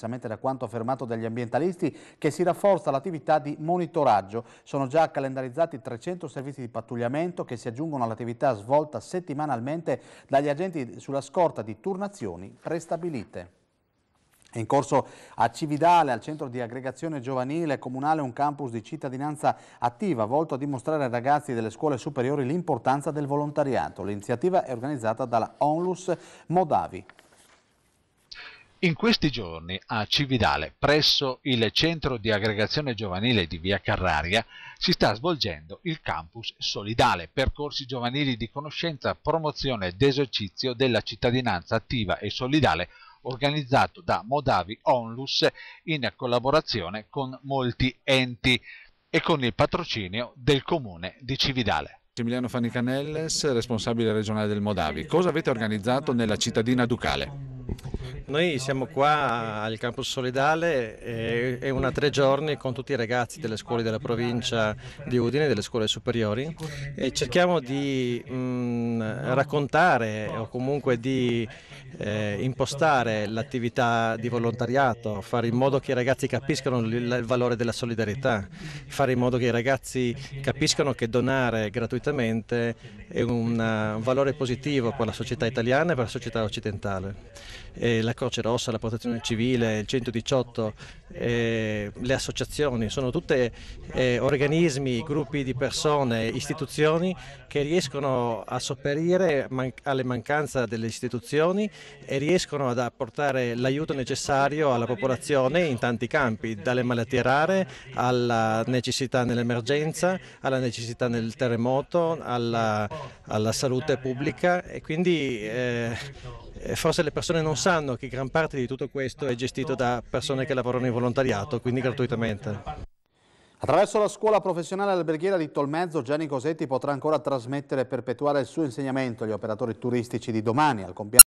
Da quanto affermato dagli ambientalisti, che si rafforza l'attività di monitoraggio. Sono già calendarizzati 300 servizi di pattugliamento che si aggiungono all'attività svolta settimanalmente dagli agenti sulla scorta di turnazioni prestabilite. È in corso a Cividale, al centro di aggregazione giovanile comunale, un campus di cittadinanza attiva volto a dimostrare ai ragazzi delle scuole superiori l'importanza del volontariato. L'iniziativa è organizzata dalla Onlus Modavi. In questi giorni a Cividale, presso il centro di aggregazione giovanile di via Carraria, si sta svolgendo il campus solidale, percorsi giovanili di conoscenza, promozione ed esercizio della cittadinanza attiva e solidale, organizzato da Modavi Onlus in collaborazione con molti enti e con il patrocinio del comune di Cividale. Emiliano Fannicanelles, responsabile regionale del Modavi. Cosa avete organizzato nella cittadina ducale? Noi siamo qua al campus solidale e una 3 giorni con tutti i ragazzi delle scuole della provincia di Udine, delle scuole superiori, e cerchiamo di raccontare o comunque di impostare l'attività di volontariato, fare in modo che i ragazzi capiscano il valore della solidarietà, fare in modo che i ragazzi capiscano che donare gratuitamente è un valore positivo per la società italiana e per la società occidentale. La Croce Rossa, la Protezione Civile, il 118, le associazioni sono tutte organismi, gruppi di persone, istituzioni che riescono a sopperire alle mancanze delle istituzioni e riescono ad apportare l'aiuto necessario alla popolazione in tanti campi, dalle malattie rare alla necessità nell'emergenza, alla necessità nel terremoto, alla salute pubblica, e quindi forse le persone non sanno che gran parte di tutto questo è gestito da persone che lavorano in volontariato, quindi gratuitamente. Attraverso la scuola professionale alberghiera di Tolmezzo, Gianni Cosetti potrà ancora trasmettere e perpetuare il suo insegnamento agli operatori turistici di domani. Al compianto